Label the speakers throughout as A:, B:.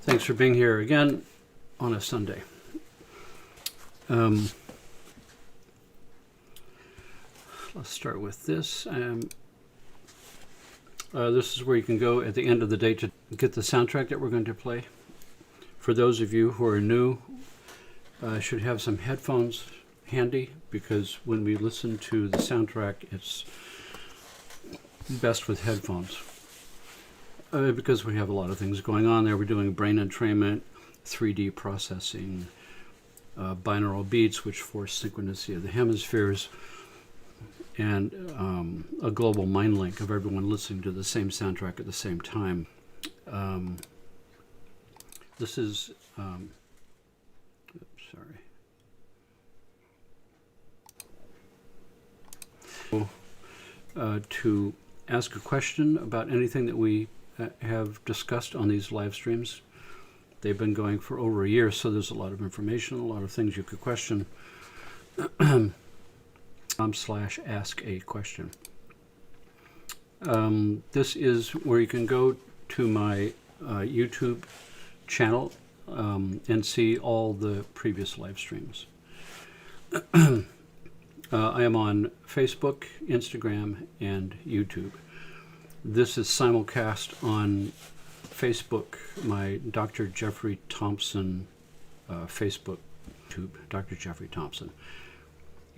A: Thanks for being here again on a Sunday. Let's start with this. This is where you can go at the end of the day to get the soundtrack that we're going to play. For those of you who are new, should have some headphones handy, because when we listen to the soundtrack, it's best with headphones. Because we have a lot of things going on there. We're doing brain entrainment, 3D processing, binaural beats, which force synchronicity of the hemispheres, and a global mind link of everyone listening to the same soundtrack at the same time. This is, to ask a question about anything that we have discussed on these live streams. They've been going for over a year, so there's a lot of information, a lot of things you could question. /ask a question. This is where you can go to my YouTube channel and see all the previous live streams. I am on Facebook, Instagram, and YouTube. This is simulcast on Facebook, my Dr. Jeffrey Thompson Facebook tube, Dr. Jeffrey Thompson.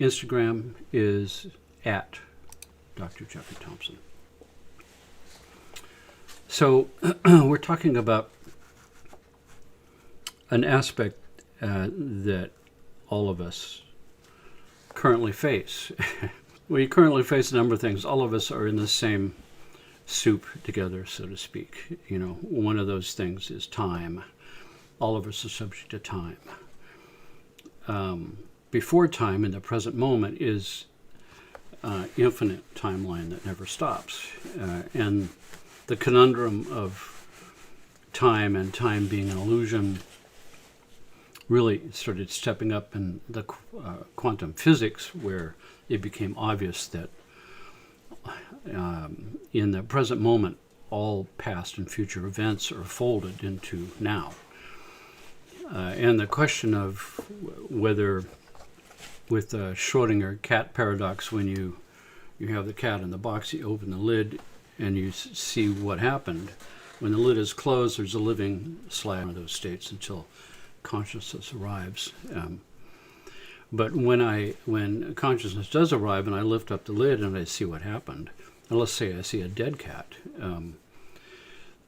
A: Instagram is at Dr. Jeffrey Thompson. So we're talking about an aspect that all of us currently face. We currently face a number of things. All of us are in the same soup together, so to speak. You know, one of those things is time. All of us are subject to time. Before time, in the present moment, is infinite timeline that never stops. And the conundrum of time and time being an illusion really started stepping up in the quantum physics, where it became obvious that in the present moment, all past and future events are folded into now. And the question of whether, with the Schrodinger cat paradox, when you have the cat in the box, you open the lid and you see what happened. When the lid is closed, there's a living slab of those states until consciousness arrives. But when consciousness does arrive and I lift up the lid and I see what happened, and let's say I see a dead cat,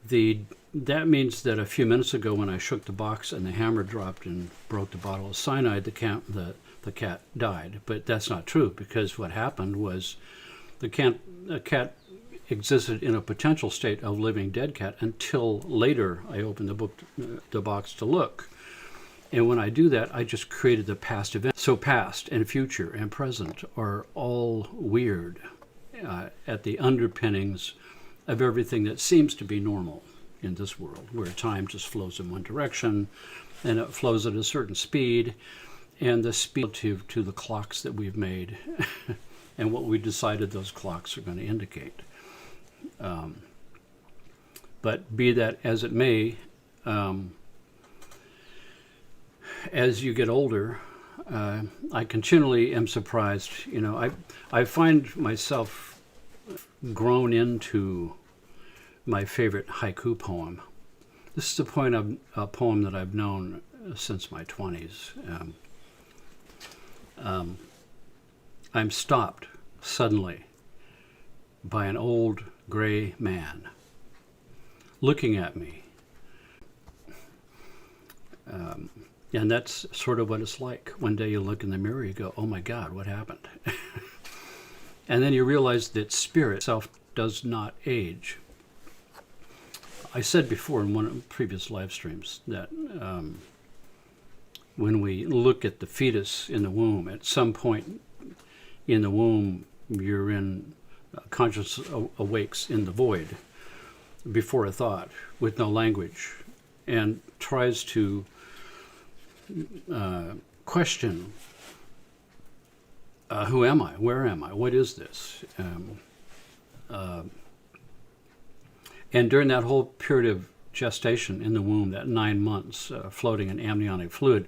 A: that means that a few minutes ago when I shook the box and the hammer dropped and broke the bottle of cyanide, the cat died. But that's not true, because what happened was the cat existed in a potential state of living dead cat until later I opened the box to look. And when I do that, I just created the past event. So past and future and present are all weird at the underpinnings of everything that seems to be normal in this world, where time just flows in one direction and it flows at a certain speed, and the speed relative to the clocks that we've made and what we decided those clocks are going to indicate. But be that as it may, as you get older, I continually am surprised. You know, I find myself grown into my favorite haiku poem. This is a poem that I've known since my 20s. I'm stopped suddenly by an old gray man looking at me. And that's sort of what it's like. One day you look in the mirror, you go, oh my God, what happened? And then you realize that spirit itself does not age. I said before in one of the previous live streams that when we look at the fetus in the womb, at some point in the womb, you're in consciousness awakes in the void before a thought with no language, and tries to question, who am I? Where am I? What is this? And during that whole period of gestation in the womb, that 9 months floating in amniotic fluid,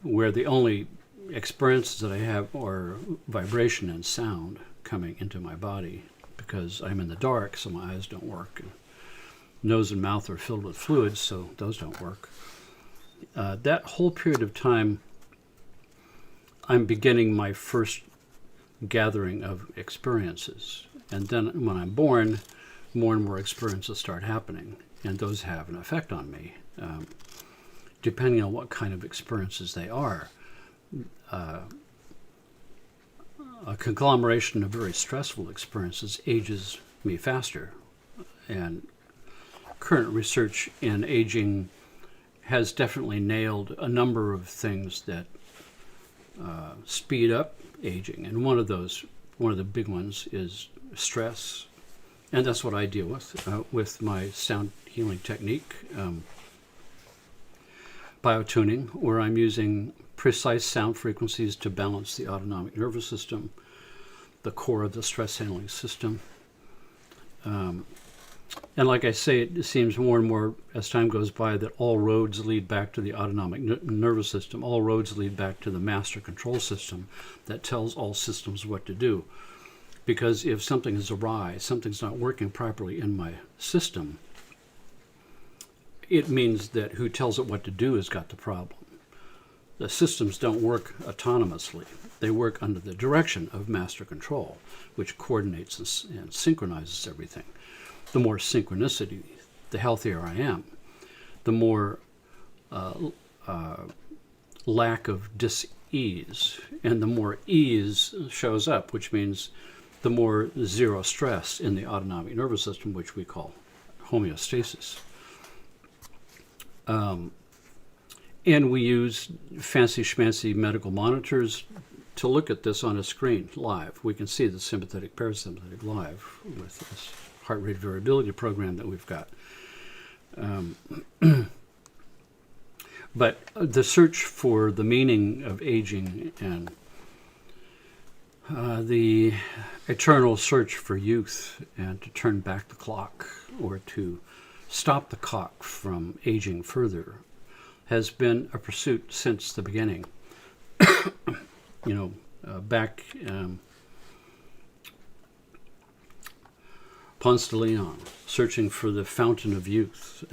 A: where the only experiences that I have are vibration and sound coming into my body, because I'm in the dark, so my eyes don't work. And nose and mouth are filled with fluids, so those don't work. That whole period of time, I'm beginning my first gathering of experiences. And then when I'm born, more and more experiences start happening, and those have an effect on me, depending on what kind of experiences they are. A conglomeration of very stressful experiences ages me faster, and current research in aging has definitely nailed a number of things that speed up aging, and one of the big ones is stress, and that's what I deal with my sound healing technique, biotuning, where I'm using precise sound frequencies to balance the autonomic nervous system, the core of the stress handling system. And like I say, it seems more and more as time goes by that all roads lead back to the autonomic nervous system. All roads lead back to the master control system that tells all systems what to do. Because if something is awry, something's not working properly in my system, it means that who tells it what to do has got the problem. The systems don't work autonomously. They work under the direction of master control, which coordinates and synchronizes everything. The more synchronicity, the healthier I am. The more lack of dis-ease, and the more ease shows up, which means the more zero stress in the autonomic nervous system, which we call homeostasis. And we use fancy schmancy medical monitors to look at this on a screen live. We can see the sympathetic, parasympathetic live with this heart rate variability program that we've got. But the search for the meaning of aging and the eternal search for youth, and to turn back the clock or to stop the clock from aging further, has been a pursuit since the beginning. Back Ponce de Leon, searching for the fountain of youth.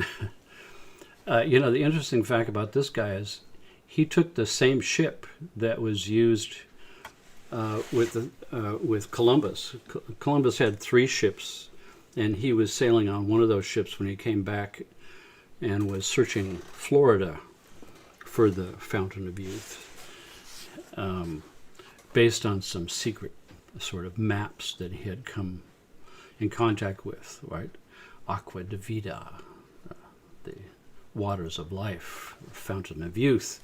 A: The interesting fact about this guy is he took the same ship that was used with Columbus. Columbus had 3 ships, and he was sailing on one of those ships when he came back and was searching Florida for the fountain of youth, based on some secret sort of maps that he had come in contact with, right? Aqua de vida, the waters of life, fountain of youth,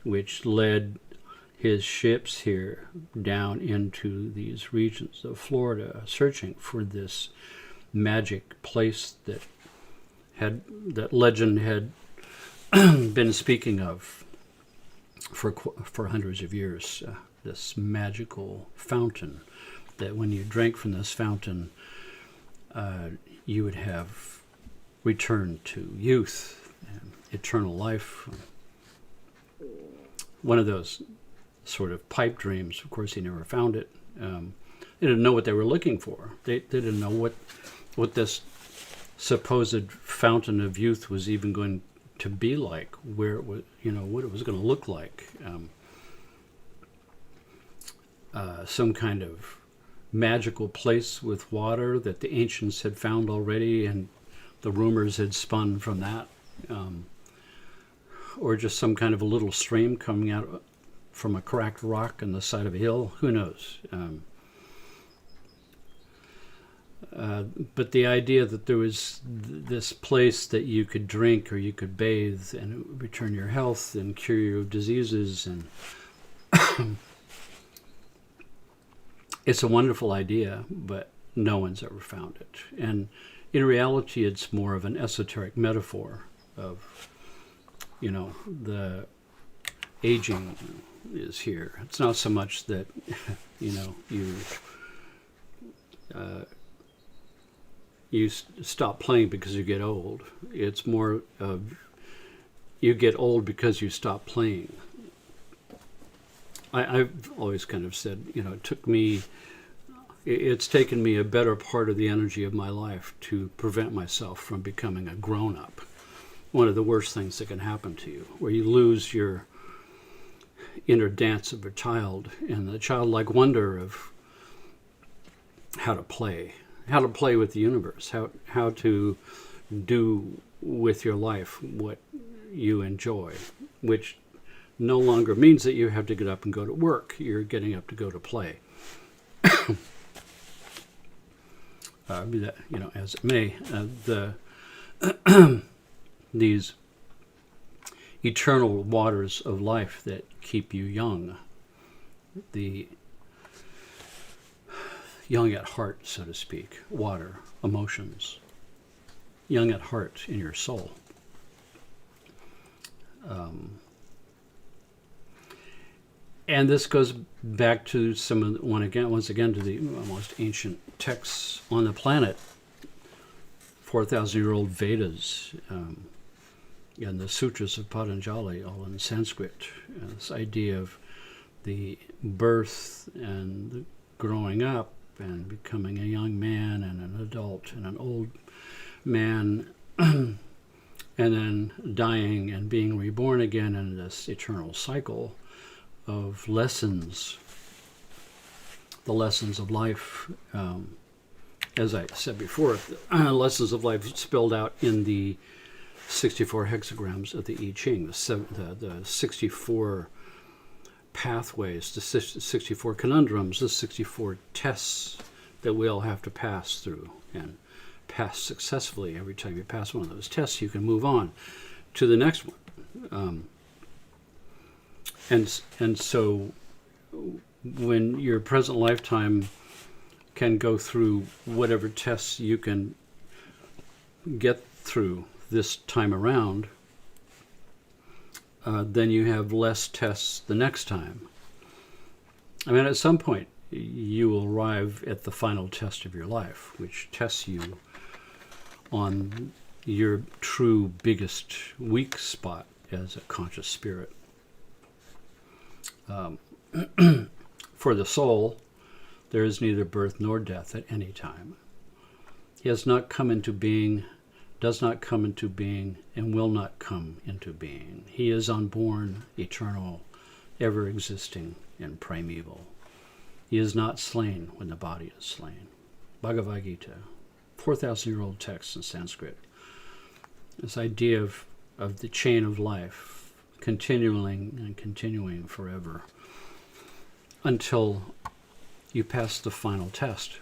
A: which led his ships here down into these regions of Florida, searching for this magic place that legend had been speaking of for hundreds of years. This magical fountain, that when you drank from this fountain, you would have returned to youth and eternal life. One of those sort of pipe dreams. Of course, he never found it. They didn't know what they were looking for. They didn't know what this supposed fountain of youth was even going to be like, where it was, what it was going to look like. Some kind of magical place with water that the ancients had found already, and the rumors had spun from that, or just some kind of a little stream coming out from a cracked rock on the side of a hill. Who knows? But the idea that there was this place that you could drink or you could bathe and it would return your health and cure your diseases, and it's a wonderful idea, but no one's ever found it. And in reality, it's more of an esoteric metaphor of, the aging is here. It's not so much that, you stop playing because you get old. It's more of you get old because you stop playing. I've always kind of said, it's taken me a better part of the energy of my life to prevent myself from becoming a grown-up. One of the worst things that can happen to you, where you lose your inner dance of a child and the childlike wonder of how to play with the universe, how to do with your life what you enjoy, which no longer means that you have to get up and go to work. You're getting up to go to play. Be that, as it may, these eternal waters of life that keep you young, the young at heart, so to speak, water, emotions, young at heart in your soul. And this goes back to once again to the most ancient texts on the planet, 4,000-year-old Vedas, and the sutras of Patanjali, all in Sanskrit. This idea of the birth and the growing up and becoming a young man and an adult and an old man, and then dying and being reborn again in this eternal cycle of lessons, the lessons of life. As I said before, lessons of life spelled out in the 64 hexagrams of the I Ching, the 64 pathways, the 64 conundrums, the 64 tests that we all have to pass through and pass successfully. Every time you pass one of those tests, you can move on to the next one. And so when your present lifetime can go through whatever tests you can get through this time around, then you have less tests the next time. I mean, at some point, you will arrive at the final test of your life, which tests you on your true biggest weak spot as a conscious spirit. For the soul, there is neither birth nor death at any time. He has not come into being, does not come into being, and will not come into being. He is unborn, eternal, ever-existing, and primeval. He is not slain when the body is slain. Bhagavad Gita, 4,000-year-old text in Sanskrit. This idea of the chain of life, continuing and continuing forever until you pass the final test.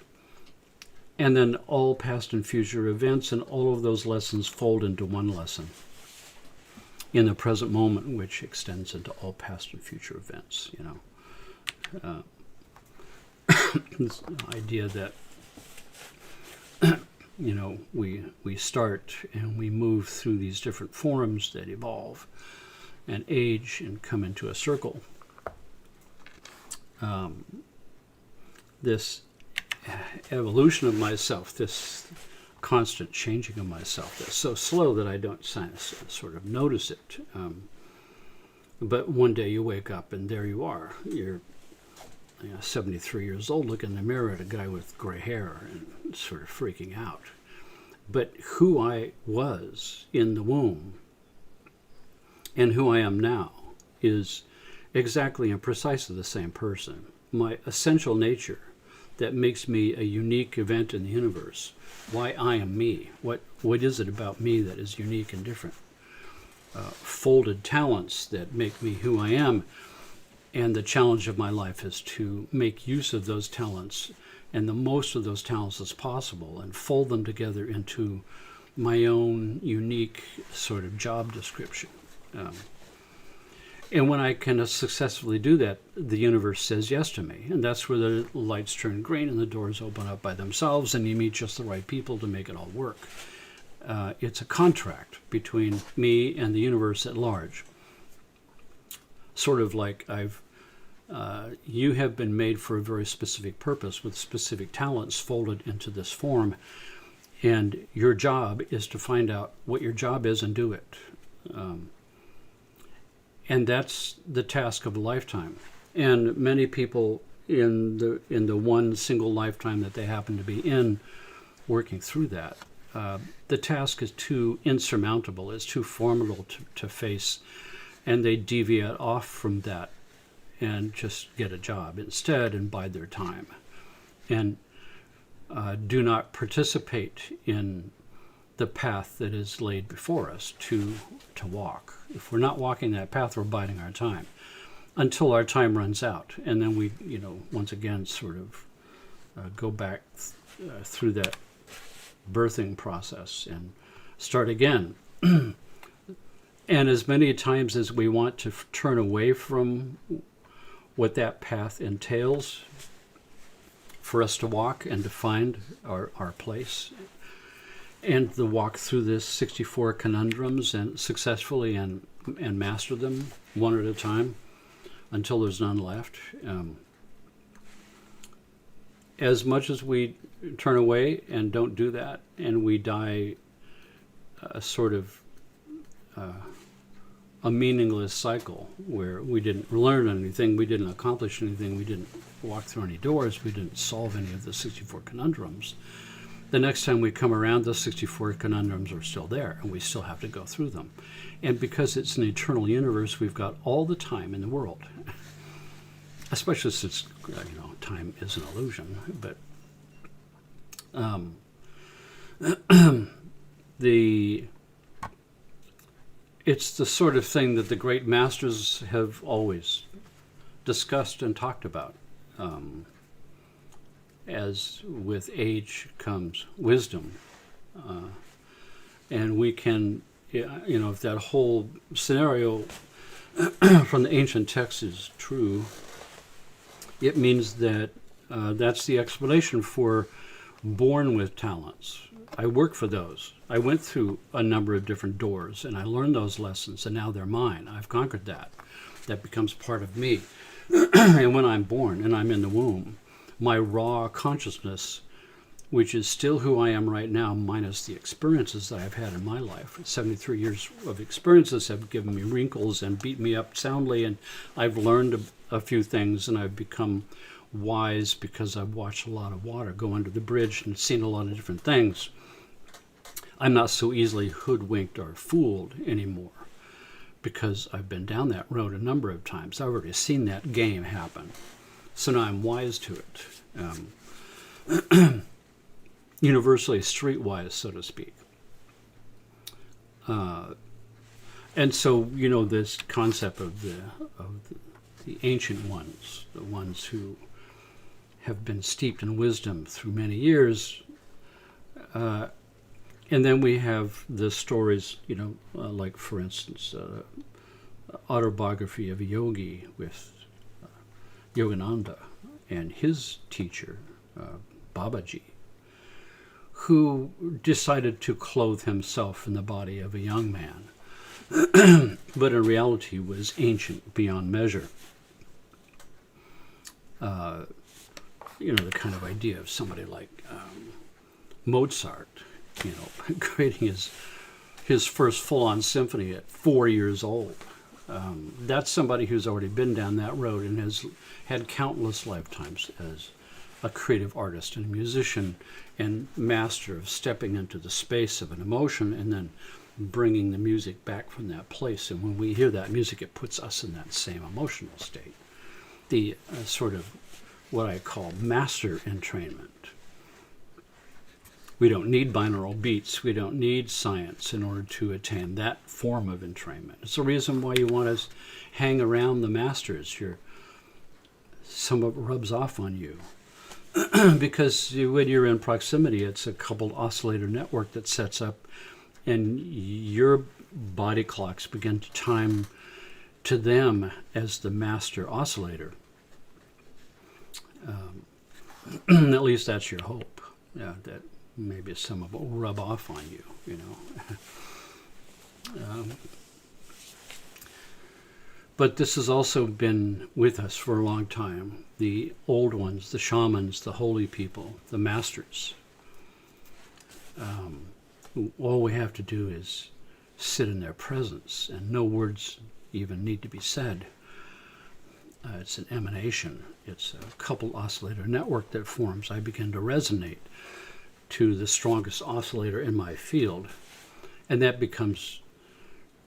A: And then all past and future events and all of those lessons fold into one lesson in the present moment, which extends into all past and future events. This idea that we start and we move through these different forms that evolve and age and come into a circle. This evolution of myself, this constant changing of myself, that's so slow that I don't sort of notice it. But one day you wake up and there you are. You're 73 years old, looking in the mirror at a guy with gray hair and sort of freaking out. But who I was in the womb and who I am now is exactly and precisely the same person. My essential nature that makes me a unique event in the universe, why I am me, what is it about me that is unique and different, folded talents that make me who I am, and the challenge of my life is to make use of those talents and the most of those talents as possible and fold them together into my own unique sort of job description. And when I can successfully do that, the universe says yes to me. And that's where the lights turn green and the doors open up by themselves and you meet just the right people to make it all work. It's a contract between me and the universe at large. Sort of like you have been made for a very specific purpose with specific talents folded into this form. And your job is to find out what your job is and do it. And that's the task of a lifetime. And many people in the one single lifetime that they happen to be in, working through that, the task is too insurmountable, it's too formidable to face, and they deviate off from that and just get a job instead and bide their time. And do not participate in the path that is laid before us to walk. If we're not walking that path, we're biding our time until our time runs out. And then we, once again, sort of go back through that birthing process and start again. And as many times as we want to turn away from what that path entails for us to walk and to find our place and to walk through this 64 conundrums and successfully and master them one at a time until there's none left. As much as we turn away and don't do that, and we die a sort of a meaningless cycle where we didn't learn anything, we didn't accomplish anything, we didn't walk through any doors, we didn't solve any of the 64 conundrums. The next time we come around, the 64 conundrums are still there, and we still have to go through them. And because it's an eternal universe, we've got all the time in the world, especially since time is an illusion. But it's the sort of thing that the great masters have always discussed and talked about. As with age comes wisdom. And we can, if that whole scenario from the ancient text is true, it means that that's the explanation for born with talents. I work for those. I went through a number of different doors and I learned those lessons, and now they're mine. I've conquered that. That becomes part of me. And when I'm born and I'm in the womb, my raw consciousness, which is still who I am right now, minus the experiences that I've had in my life. 73 years of experiences have given me wrinkles and beat me up soundly, and I've learned a few things, and I've become wise because I've watched a lot of water go under the bridge and seen a lot of different things. I'm not so easily hoodwinked or fooled anymore because I've been down that road a number of times. I've already seen that game happen. So now I'm wise to it. Universally streetwise, so to speak. And so, this concept of the ancient ones, the ones who have been steeped in wisdom through many years, and then we have the stories, like, for instance, autobiography of a yogi with Yogananda and his teacher, Babaji, who decided to clothe himself in the body of a young man, but in reality was ancient beyond measure. The kind of idea of somebody like Mozart, creating his first full-on symphony at 4 years old. That's somebody who's already been down that road and has had countless lifetimes as a creative artist and musician and master of stepping into the space of an emotion and then bringing the music back from that place. And when we hear that music, it puts us in that same emotional state. The sort of what I call master entrainment. We don't need binaural beats. We don't need science in order to attain that form of entrainment. It's the reason why you want to hang around the masters. Some of it rubs off on you. Because when you're in proximity, it's a coupled oscillator network that sets up, and your body clocks begin to time to them as the master oscillator. At least that's your hope. That maybe some of it will rub off on you, But this has also been with us for a long time. The old ones, the shamans, the holy people, the masters. All we have to do is sit in their presence, and no words even need to be said. It's an emanation. It's a coupled oscillator network that forms. I begin to resonate to the strongest oscillator in my field, and that becomes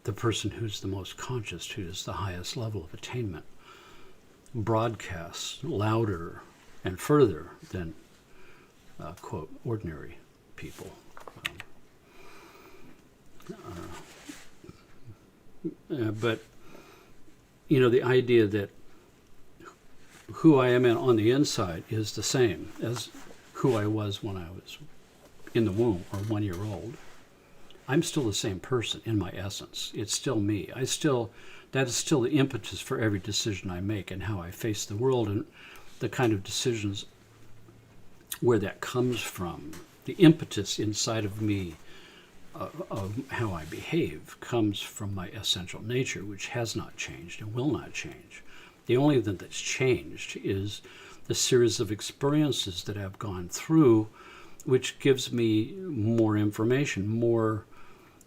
A: the person who's the most conscious, who is the highest level of attainment, broadcasts louder and further than, quote, ordinary people. But, the idea that who I am on the inside is the same as who I was when I was in the womb or 1 year old. I'm still the same person in my essence. It's still me. That is still the impetus for every decision I make and how I face the world, and the kind of decisions where that comes from. The impetus inside of me of how I behave comes from my essential nature, which has not changed and will not change. The only thing that's changed is the series of experiences that I've gone through, which gives me more information, more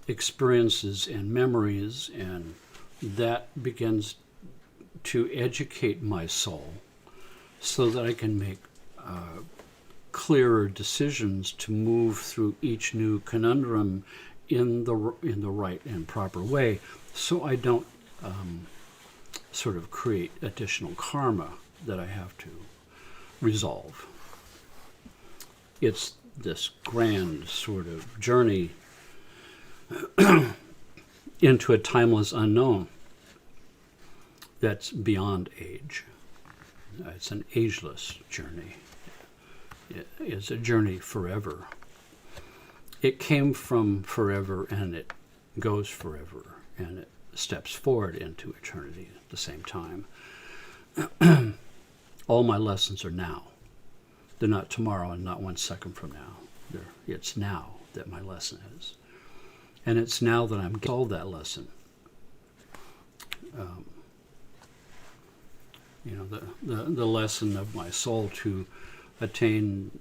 A: experiences and memories, and that begins to educate my soul so that I can make clearer decisions to move through each new conundrum in the right and proper way, so I don't sort of create additional karma that I have to resolve. It's this grand sort of journey into a timeless unknown that's beyond age. It's an ageless journey. It is a journey forever. It came from forever, and it goes forever, and it steps forward into eternity at the same time. All my lessons are now. They're not tomorrow and not 1 second from now. It's now that my lesson is. And it's now that I'm getting solved that lesson. The lesson of my soul to attain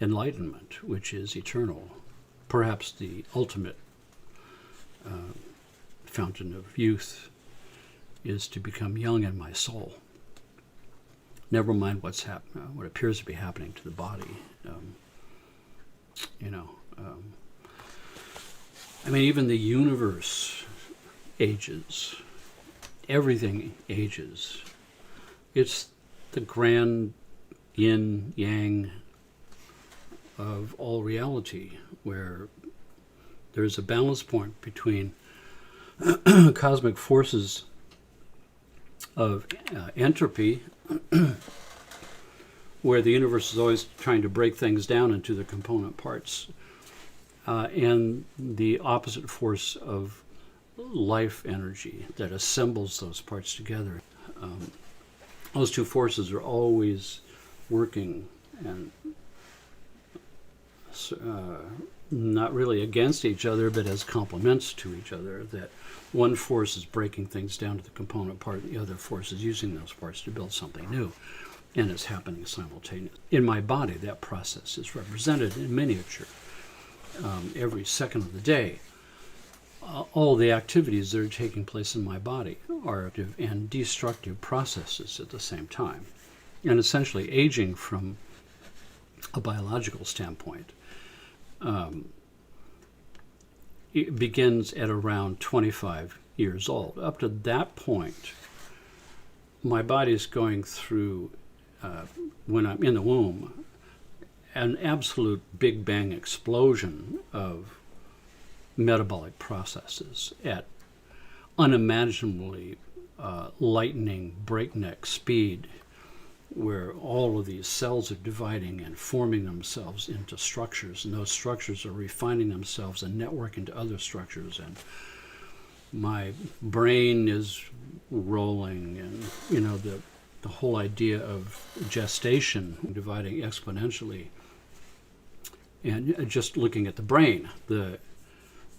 A: enlightenment, which is eternal, perhaps the ultimate fountain of youth, is to become young in my soul. Never mind what appears to be happening to the body. Even the universe ages. Everything ages. It's the grand yin yang of all reality, where there's a balance point between cosmic forces of entropy, where the universe is always trying to break things down into the component parts, and the opposite force of life energy that assembles those parts together. Those two forces are always working, and not really against each other, but as complements to each other, that one force is breaking things down to the component part, and the other force is using those parts to build something new. And it's happening simultaneously. In my body, that process is represented in miniature every second of the day. All the activities that are taking place in my body are active and destructive processes at the same time. And essentially aging from a biological standpoint it begins at around 25 years old. Up to that point, my body is going through, when I'm in the womb, an absolute Big Bang explosion of metabolic processes at unimaginably lightning breakneck speed, where all of these cells are dividing and forming themselves into structures, and those structures are refining themselves and networking to other structures, and my brain is rolling, and the whole idea of gestation dividing exponentially. And just looking at the brain, the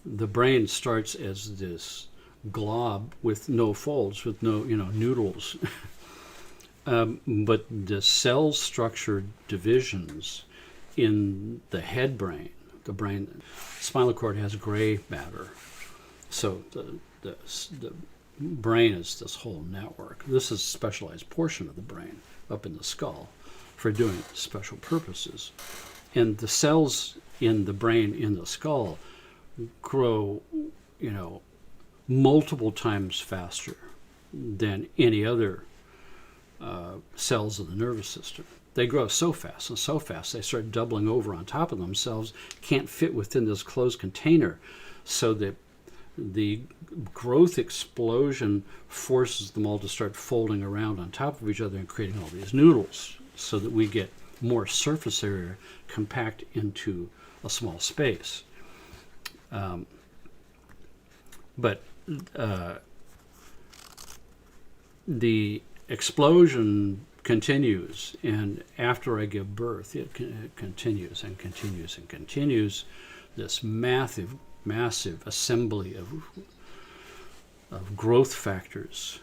A: brain starts as this glob with no folds, with no noodles. But the cell structure divisions in the head brain, the brain, spinal cord has gray matter. So the brain is this whole network. This is a specialized portion of the brain up in the skull for doing special purposes. And the cells in the brain in the skull grow, multiple times faster than any other cells of the nervous system. They grow so fast and so fast they start doubling over on top of themselves, can't fit within this closed container, so that the growth explosion forces them all to start folding around on top of each other and creating all these noodles, so that we get more surface area compact into a small space. But the explosion continues, and after I give birth, it continues and continues and continues. This massive assembly of growth factors,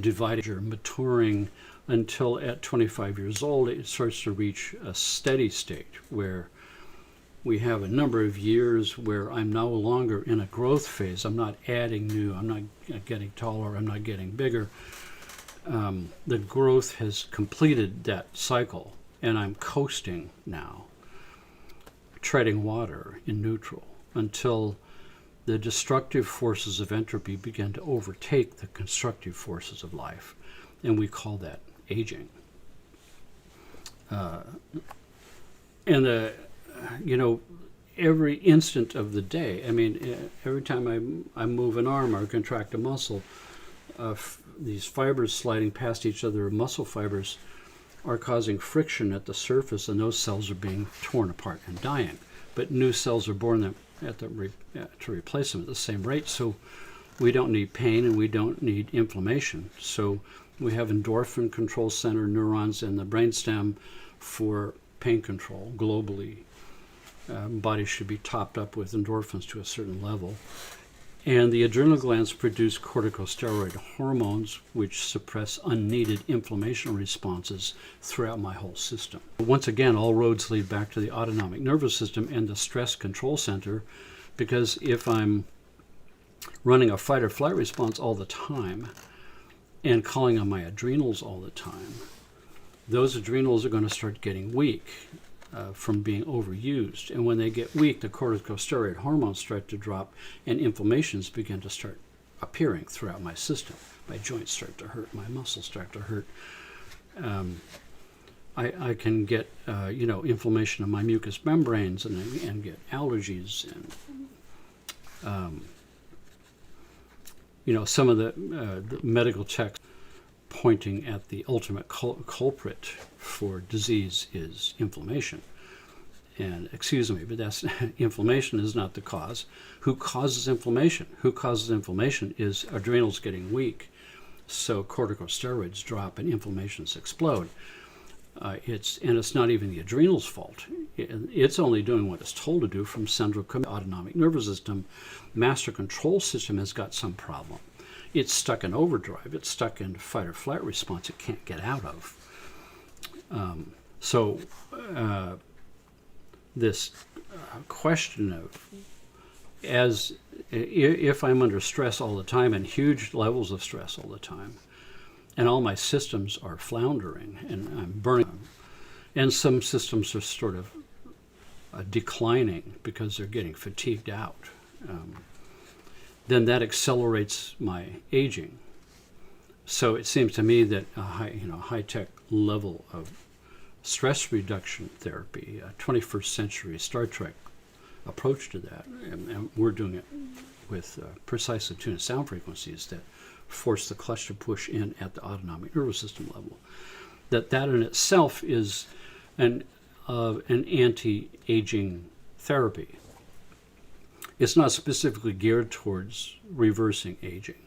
A: divided or maturing, until at 25 years old it starts to reach a steady state where we have a number of years where I'm no longer in a growth phase. I'm not adding new, I'm not getting taller, I'm not getting bigger. The growth has completed that cycle, and I'm coasting now, treading water in neutral, until the destructive forces of entropy begin to overtake the constructive forces of life, and we call that aging. Every instant of the day, every time I move an arm or contract a muscle, these fibers sliding past each other, muscle fibers, are causing friction at the surface, and those cells are being torn apart and dying. But new cells are born to replace them at the same rate, so we don't need pain and we don't need inflammation. So we have endorphin control center neurons in the brainstem for pain control globally. Body should be topped up with endorphins to a certain level. And the adrenal glands produce corticosteroid hormones, which suppress unneeded inflammation responses throughout my whole system. Once again, all roads lead back to the autonomic nervous system and the stress control center, because if I'm running a fight or flight response all the time and calling on my adrenals all the time, those adrenals are going to start getting weak from being overused. And when they get weak, the corticosteroid hormones start to drop, and inflammations begin to start appearing throughout my system. My joints start to hurt, my muscles start to hurt. I can get inflammation of my mucous membranes and get allergies, and some of the medical texts pointing at the ultimate culprit for disease is inflammation. And excuse me, but that's inflammation is not the cause. Who causes inflammation? Who causes inflammation is adrenals getting weak, so corticosteroids drop and inflammations explode. It's not even the adrenals' fault. It's only doing what it's told to do from central autonomic nervous system. Master control system has got some problem. It's stuck in overdrive. It's stuck in fight or flight response it can't get out of. This question of, if I'm under stress all the time, and huge levels of stress all the time, and all my systems are floundering and I'm burning, and some systems are sort of declining because they're getting fatigued out, then that accelerates my aging. So it seems to me that a high-tech level of stress reduction therapy, a 21st century Star Trek approach to that, and we're doing it with precisely tuned sound frequencies that force the clutch to push in at the autonomic nervous system level. That in itself is an anti-aging therapy. It's not specifically geared towards reversing aging,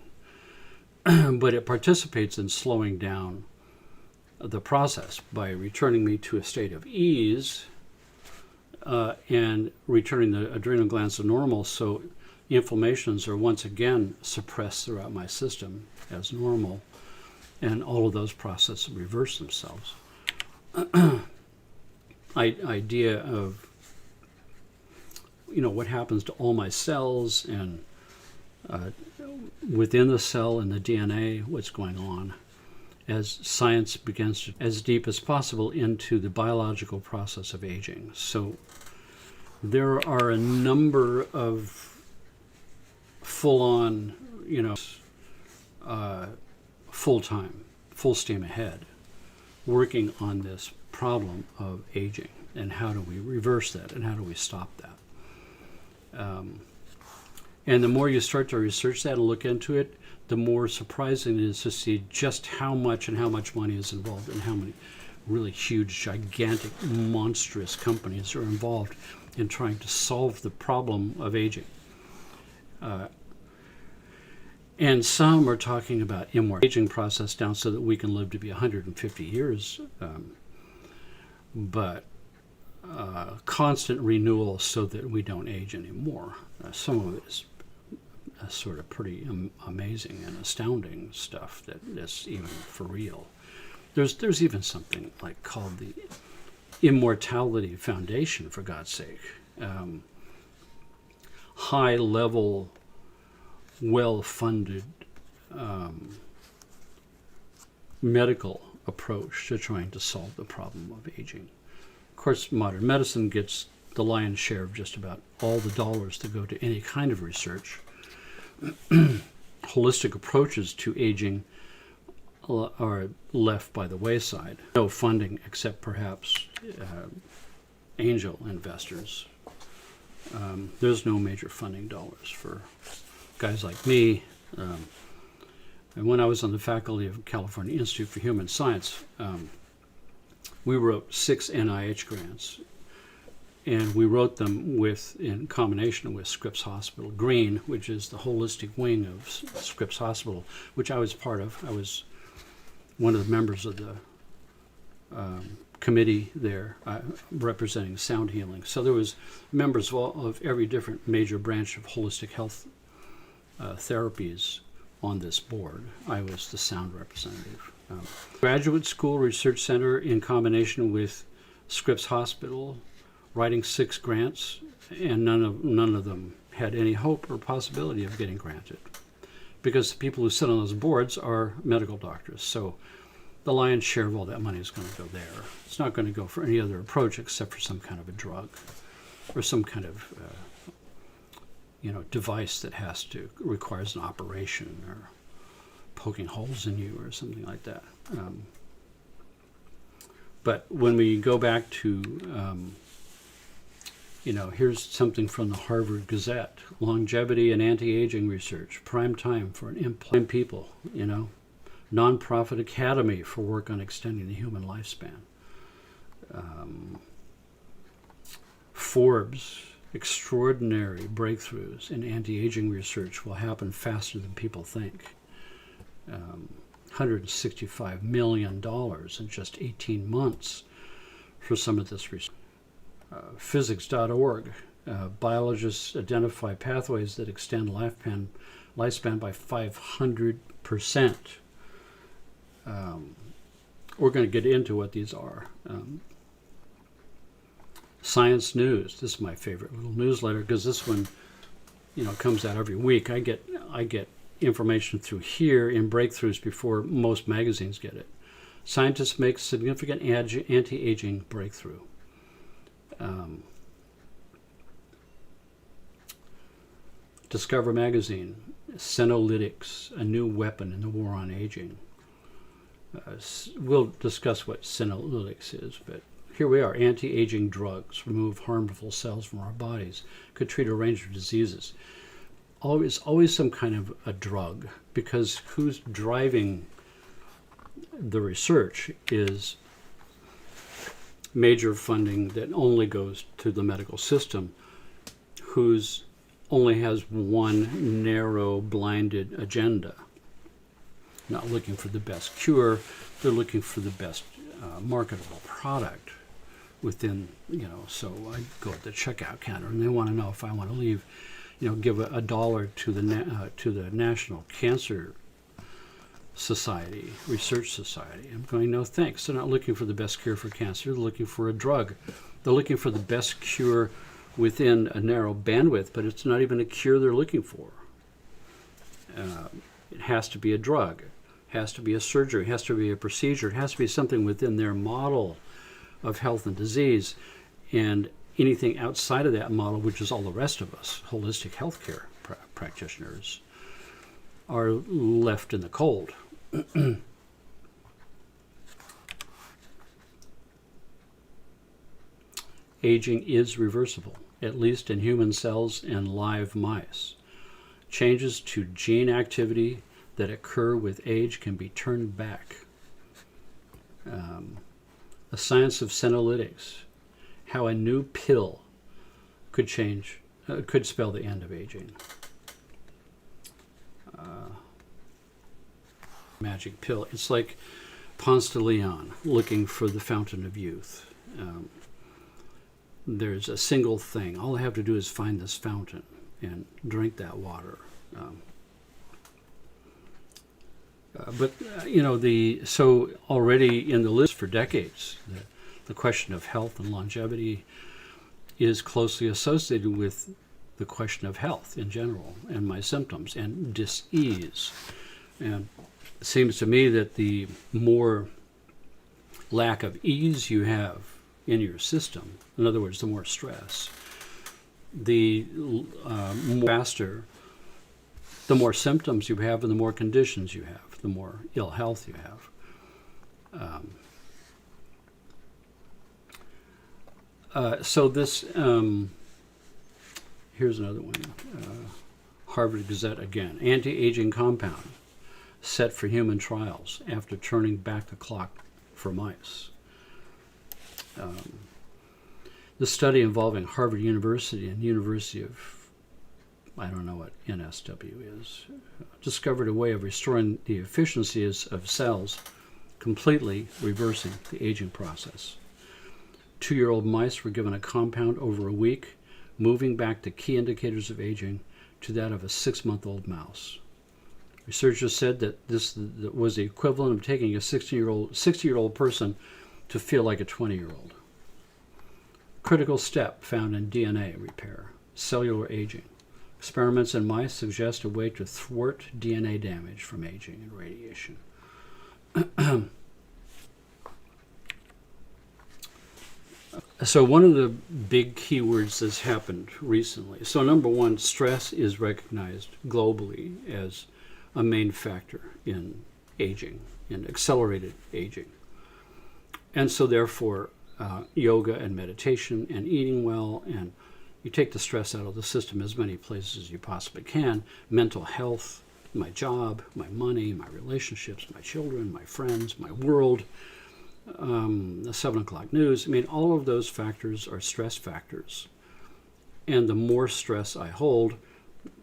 A: but it participates in slowing down the process by returning me to a state of ease and returning the adrenal glands to normal, so inflammations are once again suppressed throughout my system as normal, and all of those processes reverse themselves. idea of, what happens to all my cells and within the cell and the DNA, what's going on, as science begins to, as deep as possible, into the biological process of aging. So there are a number of full-on, full-time, full steam ahead, working on this problem of aging, and how do we reverse that, and how do we stop that. And the more you start to research that and look into it, the more surprising it is to see just how much money is involved, and how many really huge, gigantic, monstrous companies are involved in trying to solve the problem of aging. And some are talking about immortal aging process down so that we can live to be 150 years, but constant renewal so that we don't age anymore. Some of it is sort of pretty amazing and astounding stuff that is even for real. There's even something like called the Immortality Foundation, for God's sake. High level, well-funded medical approach to trying to solve the problem of aging. Of course, modern medicine gets the lion's share of just about all the dollars that go to any kind of research. Holistic approaches to aging are left by the wayside. No funding except perhaps angel investors. There's no major funding dollars for guys like me. And when I was on the faculty of California Institute for Human Science, we wrote 6 NIH grants. And we wrote them in combination with Scripps Hospital. Green, which is the holistic wing of Scripps Hospital, which I was part of. I was one of the members of the committee there representing sound healing. So there was members of every different major branch of holistic health therapies on this board. I was the sound representative. Graduate School Research Center in combination with Scripps Hospital, writing 6 grants, and none of them had any hope or possibility of getting granted, because the people who sit on those boards are medical doctors. So the lion's share of all that money is going to go there. It's not going to go for any other approach except for some kind of a drug or some kind of device that requires an operation, or poking holes in you or something like that. But when we go back to here's something from the Harvard Gazette: longevity and anti-aging research, prime time for an implant people, nonprofit academy for work on extending the human lifespan. Forbes: extraordinary breakthroughs in anti-aging research will happen faster than people think. $165 million in just 18 months for some of this research. Physics.org, biologists identify pathways that extend lifespan by 500%. We're going to get into what these are. Science News, this is my favorite little newsletter, because this one, comes out every week. I get information through here in breakthroughs before most magazines get it. Scientists make significant anti-aging breakthrough. Discover Magazine, Senolytics, a new weapon in the war on aging. We'll discuss what senolytics is, but here we are. Anti-aging drugs remove harmful cells from our bodies, could treat a range of diseases. Always some kind of a drug, because who's driving the research is major funding that only goes to the medical system, who's only has one narrow, blinded agenda. Not looking for the best cure, they're looking for the best marketable product within, so I go at the checkout counter and they want to know if I want to leave, give $1 to the National Cancer society, research society. I'm going, no thanks. They're not looking for the best cure for cancer. They're looking for a drug. They're looking for the best cure within a narrow bandwidth, but it's not even a cure they're looking for. It has to be a drug. It has to be a surgery. It has to be a procedure. It has to be something within their model of health and disease. And anything outside of that model, which is all the rest of us, holistic healthcare practitioners, are left in the cold. Aging is reversible, at least in human cells and live mice. Changes to gene activity that occur with age can be turned back. The science of senolytics, how a new pill could could spell the end of aging. Magic pill. It's like Ponce de Leon looking for the fountain of youth. There's a single thing. All I have to do is find this fountain and drink that water. So already in the list for decades, the question of health and longevity is closely associated with the question of health in general and my symptoms and dis-ease. And it seems to me that the more lack of ease you have in your system, in other words, the more stress, the faster, the more symptoms you have and the more conditions you have, the more ill health you have. Here's another one. Harvard Gazette again. Anti-aging compound set for human trials after turning back the clock for mice. The study involving Harvard University and University of, I don't know what NSW is, discovered a way of restoring the efficiencies of cells, completely reversing the aging process. 2-year-old mice were given a compound over a week, moving back the key indicators of aging to that of a 6-month-old mouse. Researchers said that this was the equivalent of taking a 60-year-old person to feel like a 20-year-old. Critical step found in DNA repair, cellular aging. Experiments in mice suggest a way to thwart DNA damage from aging and radiation. So one of the big keywords that's happened recently. So number one, stress is recognized globally as a main factor in aging, in accelerated aging. And so therefore, yoga and meditation and eating well, and you take the stress out of the system as many places as you possibly can. Mental health, my job, my money, my relationships, my children, my friends, my world, the 7 o'clock news. I mean, all of those factors are stress factors. And the more stress I hold,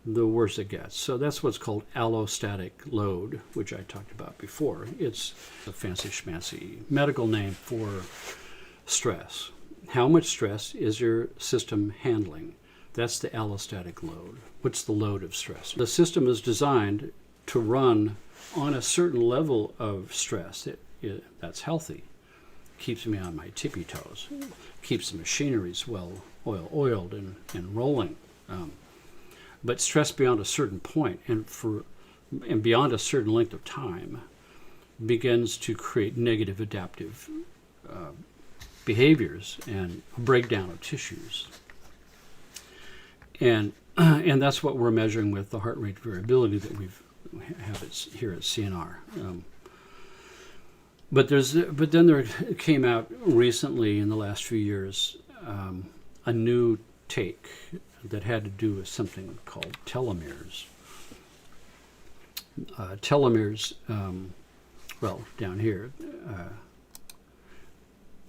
A: the worse it gets. So that's what's called allostatic load, which I talked about before. It's a fancy schmancy medical name for stress. How much stress is your system handling? That's the allostatic load. What's the load of stress? The system is designed to run on a certain level of stress that's healthy. Keeps me on my tippy toes. Keeps the machineries well oiled and rolling. But stress beyond a certain point and beyond a certain length of time begins to create negative adaptive behaviors and breakdown of tissues. And that's what we're measuring with the heart rate variability that we have here at CNR. But then there came out recently in the last few years a new take that had to do with something called telomeres. Telomeres, down here,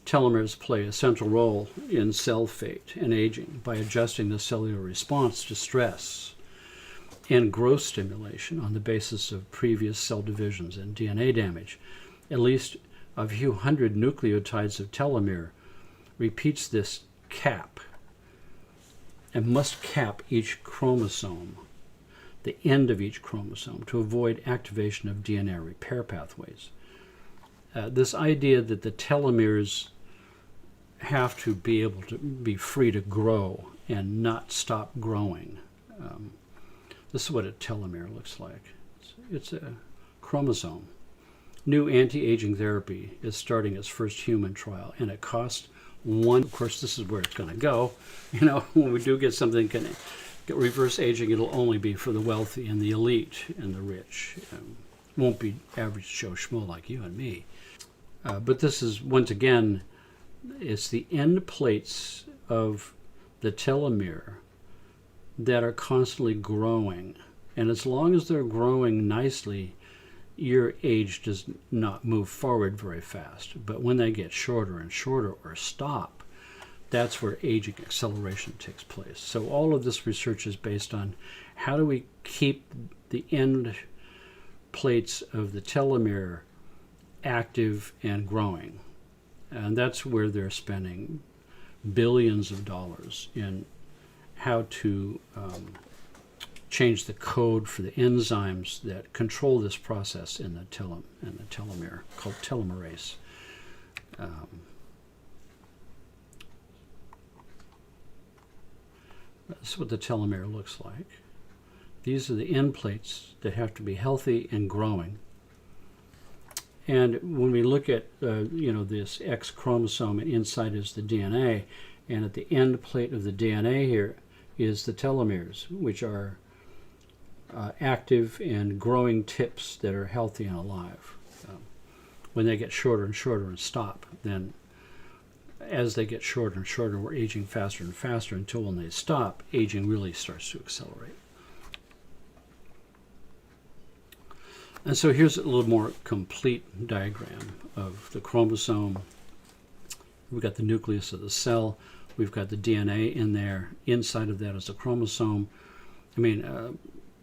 A: telomeres play a central role in cell fate and aging by adjusting the cellular response to stress and growth stimulation on the basis of previous cell divisions and DNA damage. At least a few hundred nucleotides of telomere repeats this cap and must cap each chromosome the end of each chromosome to avoid activation of DNA repair pathways. This idea that the telomeres have to be able to be free to grow and not stop growing. This is what a telomere looks like. It's a chromosome. New anti-aging therapy is starting its first human trial, and it costs of course, this is where it's going to go. When we do get something that can get reverse aging, it'll only be for the wealthy and the elite and the rich. Won't be average Joe Schmo like you and me. But this is, once again, it's the end plates of the telomere that are constantly growing. And as long as they're growing nicely, your age does not move forward very fast. But when they get shorter and shorter or stop, that's where aging acceleration takes place. So all of this research is based on how do we keep the end plates of the telomere active and growing. And that's where they're spending billions of dollars in how to change the code for the enzymes that control this process in the telomere, called telomerase. That's what the telomere looks like. These are the end plates that have to be healthy and growing. And when we look at this X chromosome, and inside is the DNA, and at the end plate of the DNA here is the telomeres, which are active and growing tips that are healthy and alive. When they get shorter and shorter and stop, then as they get shorter and shorter, we're aging faster and faster until when they stop, aging really starts to accelerate. And so here's a little more complete diagram of the chromosome. We've got the nucleus of the cell. We've got the DNA in there. Inside of that is a chromosome. Inside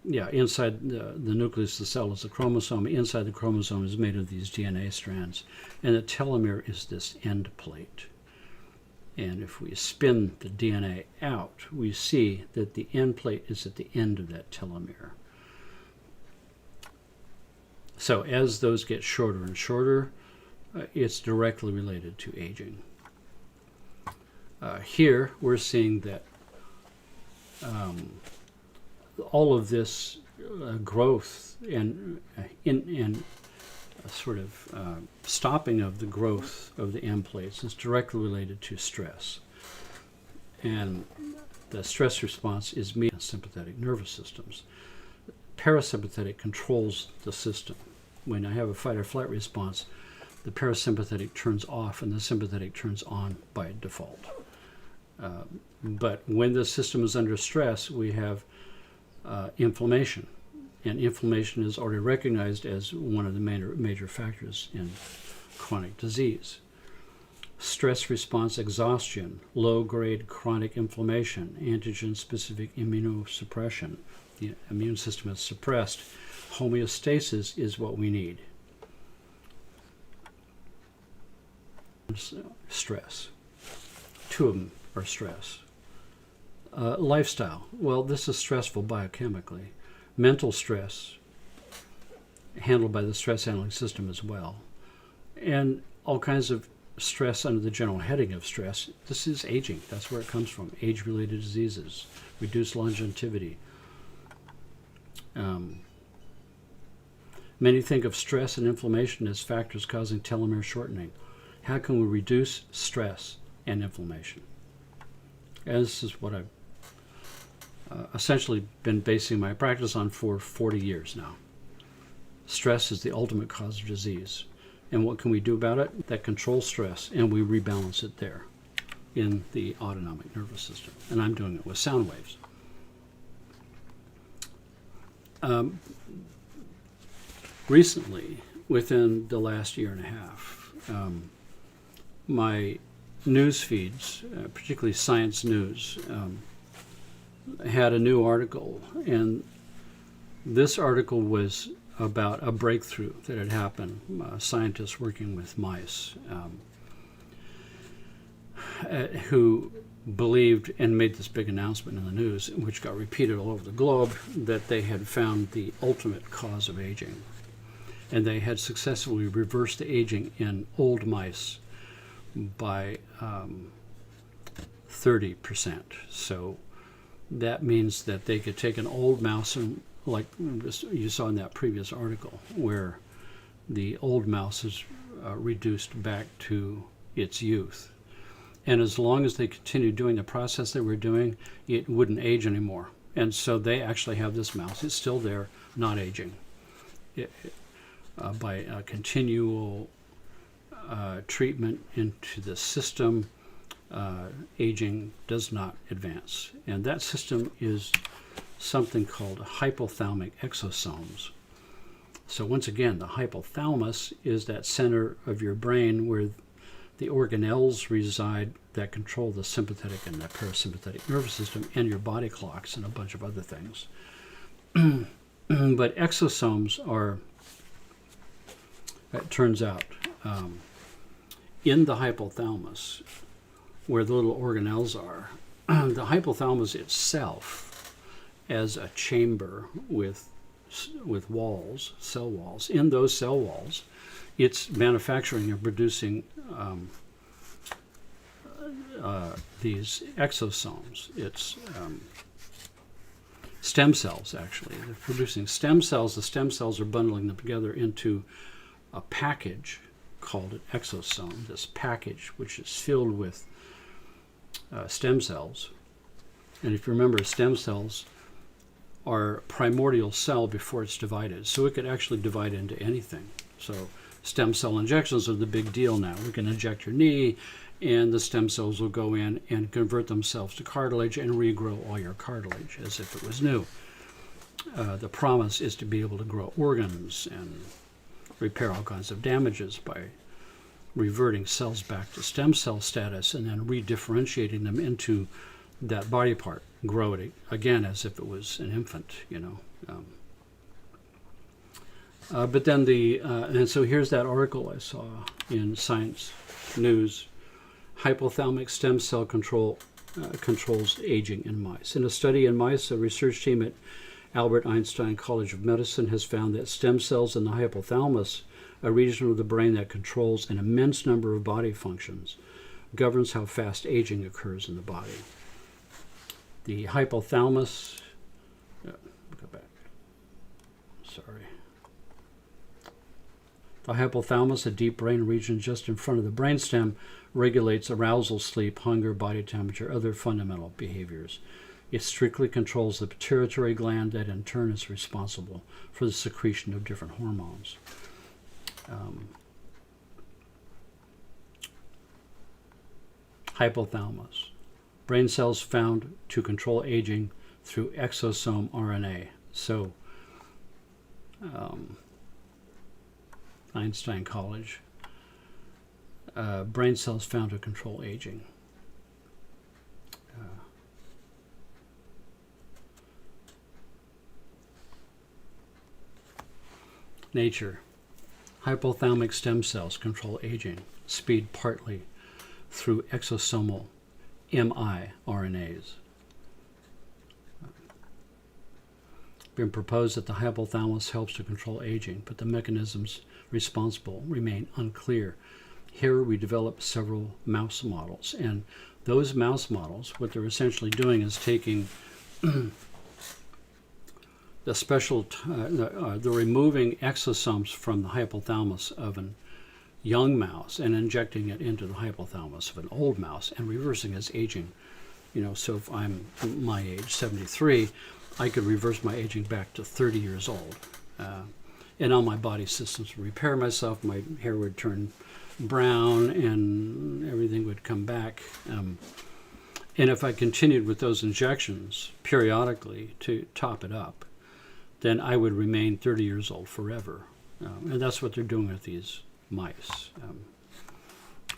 A: the nucleus of the cell is a chromosome. Inside the chromosome is made of these DNA strands. And the telomere is this end plate. And if we spin the DNA out, we see that the end plate is at the end of that telomere. So as those get shorter and shorter, it's directly related to aging. Here we're seeing that all of this growth and sort of stopping of the growth of the end plates is directly related to stress. And the stress response is sympathetic nervous systems. Parasympathetic controls the system. When I have a fight or flight response, the parasympathetic turns off and the sympathetic turns on by default. But when the system is under stress, we have inflammation. And inflammation is already recognized as one of the major factors in chronic disease. Stress response exhaustion, low-grade chronic inflammation, antigen-specific immunosuppression. The immune system is suppressed. Homeostasis is what we need. Stress. Two of them are stress. Lifestyle. Well, this is stressful biochemically. Mental stress, handled by the stress handling system as well. And all kinds of stress under the general heading of stress. This is aging. That's where it comes from. Age-related diseases, reduced longevity. Many think of stress and inflammation as factors causing telomere shortening. How can we reduce stress and inflammation? And this is what I've essentially been basing my practice on for 40 years now. Stress is the ultimate cause of disease. And what can we do about it? That controls stress, and we rebalance it there in the autonomic nervous system. And I'm doing it with sound waves. Recently, within the last year and a half, my news feeds, particularly science news, had a new article, and this article was about a breakthrough that had happened. Scientists working with mice who believed and made this big announcement in the news, which got repeated all over the globe, that they had found the ultimate cause of aging. And they had successfully reversed the aging in old mice by 30%. So that means that they could take an old mouse, and like you saw in that previous article, where the old mouse is reduced back to its youth. And as long as they continued doing the process they were doing, it wouldn't age anymore. And so they actually have this mouse. It's still there, not aging. By continual treatment into the system, aging does not advance. And that system is something called hypothalamic exosomes. So once again, the hypothalamus is that center of your brain where the organelles reside that control the sympathetic and the parasympathetic nervous system and your body clocks and a bunch of other things. But exosomes are, it turns out, in the hypothalamus, where the little organelles are, the hypothalamus itself, as a chamber with walls, cell walls, in those cell walls, it's manufacturing and producing these exosomes. It's stem cells, actually. They're producing stem cells. The stem cells are bundling them together into a package called an exosome. This package, which is filled with stem cells. And if you remember, stem cells are primordial cell before it's divided. So it could actually divide into anything. So stem cell injections are the big deal now. We can inject your knee, and the stem cells will go in and convert themselves to cartilage and regrow all your cartilage as if it was new. The promise is to be able to grow organs and repair all kinds of damages by reverting cells back to stem cell status and then redifferentiating them into that body part, grow it again as if it was an infant, you know. But then and so here's that article I saw in Science News. Hypothalamic stem cell controls aging in mice. In a study in mice, a research team at Albert Einstein College of Medicine has found that stem cells in the hypothalamus, a region of the brain that controls an immense number of body functions, governs how fast aging occurs in the body. The hypothalamus, go back, sorry. The hypothalamus, a deep brain region just in front of the brainstem, regulates arousal, sleep, hunger, body temperature, other fundamental behaviors. It strictly controls the pituitary gland that in turn is responsible for the secretion of different hormones. Hypothalamus. Brain cells found to control aging through exosome RNA. So, Einstein College. Brain cells found to control aging. Nature. Hypothalamic stem cells control aging, speed partly through exosomal miRNAs. Been proposed that the hypothalamus helps to control aging, but the mechanisms responsible remain unclear. Here we developed several mouse models, and those mouse models, what they're essentially doing is taking the special, they're removing exosomes from the hypothalamus of a young mouse and injecting it into the hypothalamus of an old mouse and reversing its aging. You know, so if I'm my age, 73, I could reverse my aging back to 30 years old. And all my body systems would repair myself, my hair would turn brown, and everything would come back. And if I continued with those injections periodically to top it up, then I would remain 30 years old forever. And that's what they're doing with these mice,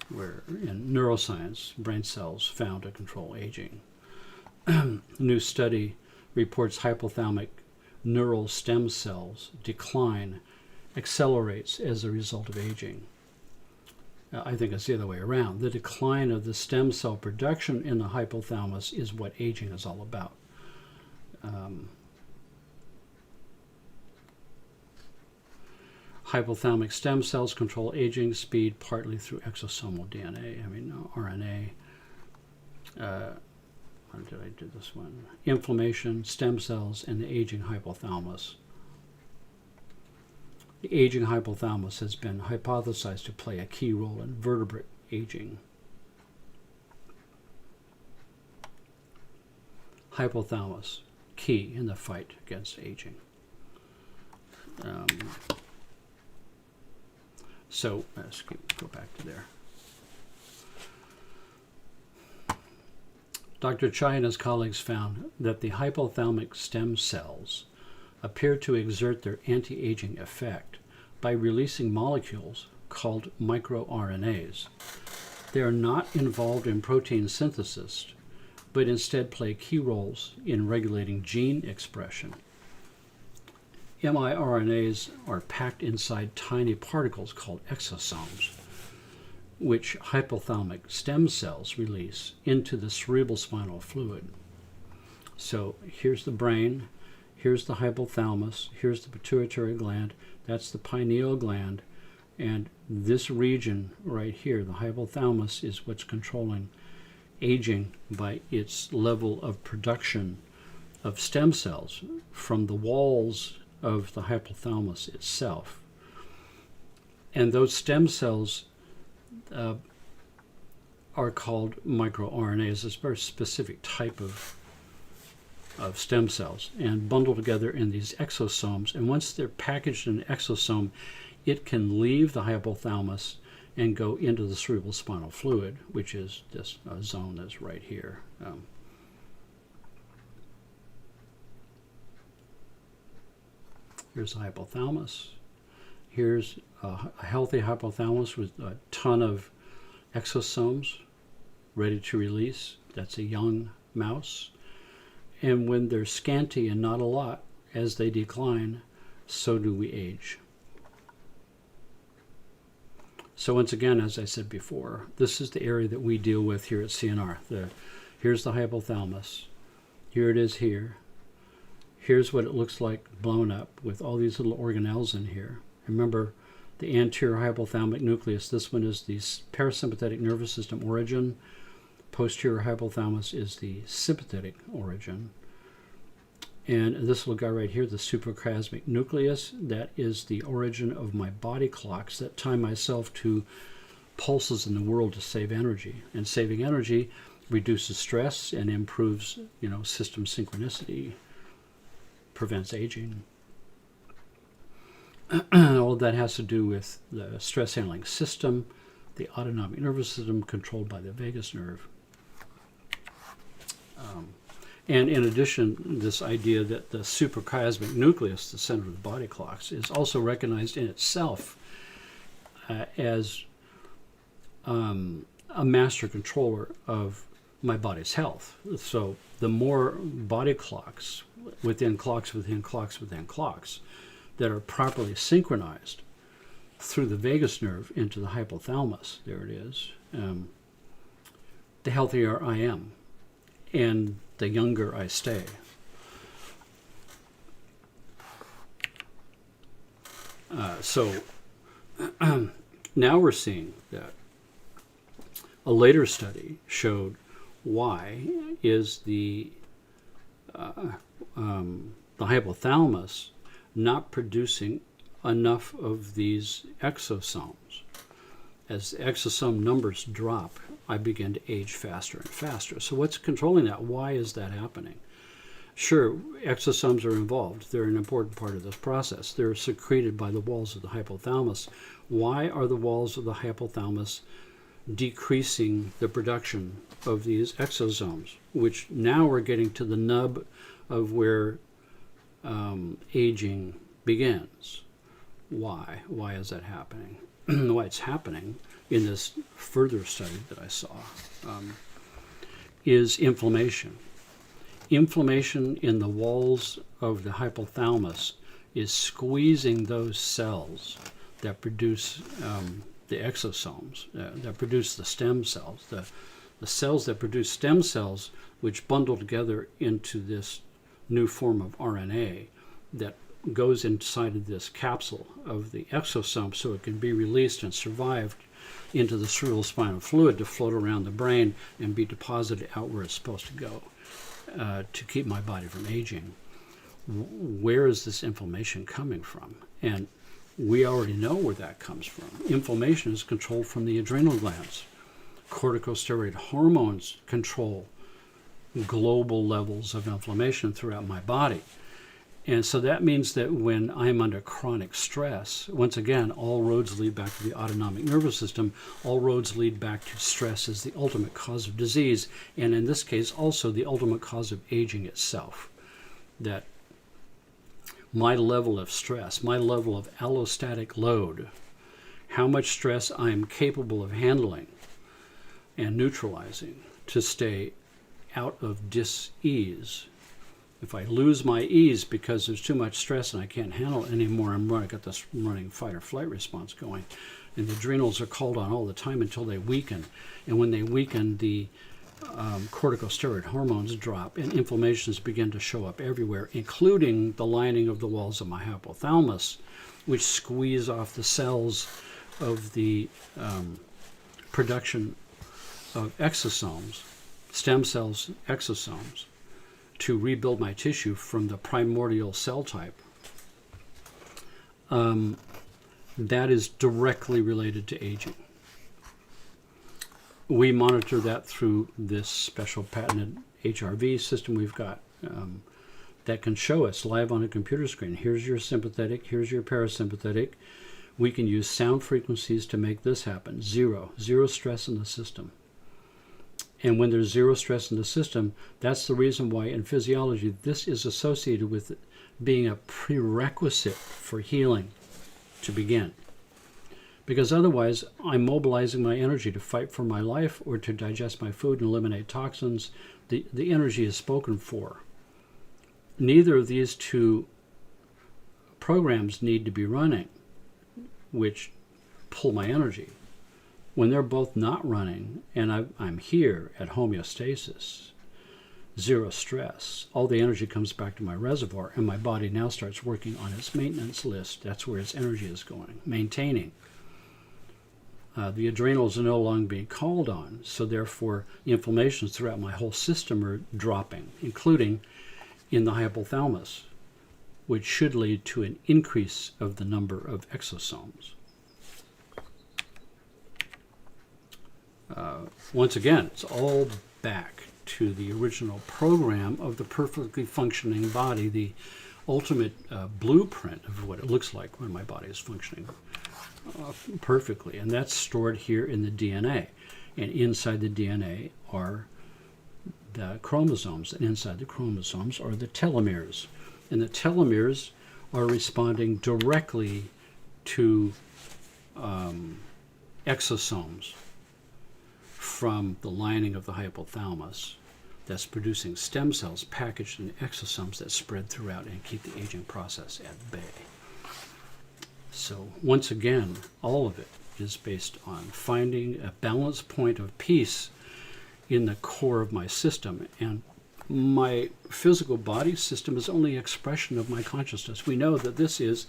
A: where in neuroscience, brain cells found to control aging. A new study reports hypothalamic neural stem cells decline accelerates as a result of aging. I think it's the other way around. The decline of the stem cell production in the hypothalamus is what aging is all about. Hypothalamic stem cells control aging speed partly through exosomal DNA, RNA. Or did I do this one? Inflammation, stem cells, and the aging hypothalamus. The aging hypothalamus has been hypothesized to play a key role in vertebrate aging. Hypothalamus, key in the fight against aging. So let's go back to there. Dr. Chai and his colleagues found that the hypothalamic stem cells appear to exert their anti-aging effect by releasing molecules called microRNAs. They are not involved in protein synthesis, but instead play key roles in regulating gene expression. miRNAs are packed inside tiny particles called exosomes, which hypothalamic stem cells release into the cerebrospinal fluid. So here's the brain, here's the hypothalamus, here's the pituitary gland, that's the pineal gland, and this region right here, the hypothalamus, is what's controlling aging by its level of production of stem cells from the walls of the hypothalamus itself. And those stem cells are called microRNAs. It's a very specific type of stem cells and bundled together in these exosomes. And once they're packaged in an exosome, it can leave the hypothalamus and go into the cerebrospinal fluid, which is this zone that's right here. Here's the hypothalamus. Here's a healthy hypothalamus with a ton of exosomes ready to release. That's a young mouse. And when they're scanty and not a lot, as they decline, so do we age. So once again, as I said before, this is the area that we deal with here at CNR. Here's the hypothalamus. Here it is here. Here's what it looks like blown up with all these little organelles in here. Remember the anterior hypothalamic nucleus. This one is the parasympathetic nervous system origin. Posterior hypothalamus is the sympathetic origin. And this little guy right here, the suprachiasmatic nucleus, that is the origin of my body clocks that time myself to pulses in the world to save energy. And saving energy reduces stress and improves, system synchronicity, prevents aging. All of that has to do with the stress handling system, the autonomic nervous system controlled by the vagus nerve. And in addition, this idea that the suprachiasmatic nucleus, the center of the body clocks, is also recognized in itself as a master controller of my body's health. So the more body clocks within clocks within clocks within clocks that are properly synchronized through the vagus nerve into the hypothalamus, there it is, the healthier I am and the younger I stay. So now we're seeing that a later study showed why is the hypothalamus not producing enough of these exosomes. As the exosome numbers drop, I begin to age faster and faster. So what's controlling that? Why is that happening? Sure, exosomes are involved. They're an important part of this process. They're secreted by the walls of the hypothalamus. Why are the walls of the hypothalamus decreasing the production of these exosomes, which now we're getting to the nub of where aging begins? Why? Why is that happening? Why it's happening in this further study that I saw is inflammation. Inflammation in the walls of the hypothalamus is squeezing those cells that produce the exosomes that produce the stem cells, the cells that produce stem cells, which bundle together into this new form of RNA that goes inside of this capsule of the exosome so it can be released and survived into the cerebrospinal fluid to float around the brain and be deposited out where it's supposed to go to keep my body from aging. Where is this inflammation coming from? And we already know where that comes from. Inflammation is controlled from the adrenal glands. Corticosteroid hormones control global levels of inflammation throughout my body. And so that means that when I'm under chronic stress, once again, all roads lead back to the autonomic nervous system. All roads lead back to stress as the ultimate cause of disease, and in this case, also the ultimate cause of aging itself. That my level of stress, my level of allostatic load, how much stress I'm capable of handling and neutralizing to stay out of dis-ease. If I lose my ease because there's too much stress and I can't handle it anymore, I got this running fight or flight response going. And the adrenals are called on all the time until they weaken. And when they weaken, the corticosteroid hormones drop and inflammations begin to show up everywhere, including the lining of the walls of my hypothalamus, which squeeze off the cells of the production of exosomes, stem cells, exosomes, to rebuild my tissue from the primordial cell type. That is directly related to aging. We monitor that through this special patented HRV system we've got that can show us live on a computer screen. Here's your sympathetic, here's your parasympathetic. We can use sound frequencies to make this happen. Zero stress in the system. And when there's zero stress in the system, that's the reason why in physiology this is associated with being a prerequisite for healing to begin. Because otherwise, I'm mobilizing my energy to fight for my life or to digest my food and eliminate toxins. The energy is spoken for. Neither of these two programs need to be running, which pull my energy. When they're both not running and I'm here at homeostasis, zero stress, all the energy comes back to my reservoir and my body now starts working on its maintenance list. That's where its energy is going, maintaining. The adrenals are no longer being called on, so therefore inflammations throughout my whole system are dropping, including in the hypothalamus, which should lead to an increase of the number of exosomes. Once again, it's all back to the original program of the perfectly functioning body, the ultimate blueprint of what it looks like when my body is functioning perfectly. And that's stored here in the DNA. And inside the DNA are the chromosomes. And inside the chromosomes are the telomeres. And the telomeres are responding directly to exosomes from the lining of the hypothalamus that's producing stem cells packaged in exosomes that spread throughout and keep the aging process at bay. So once again, all of it is based on finding a balance point of peace in the core of my system. And my physical body system is only an expression of my consciousness. We know that this is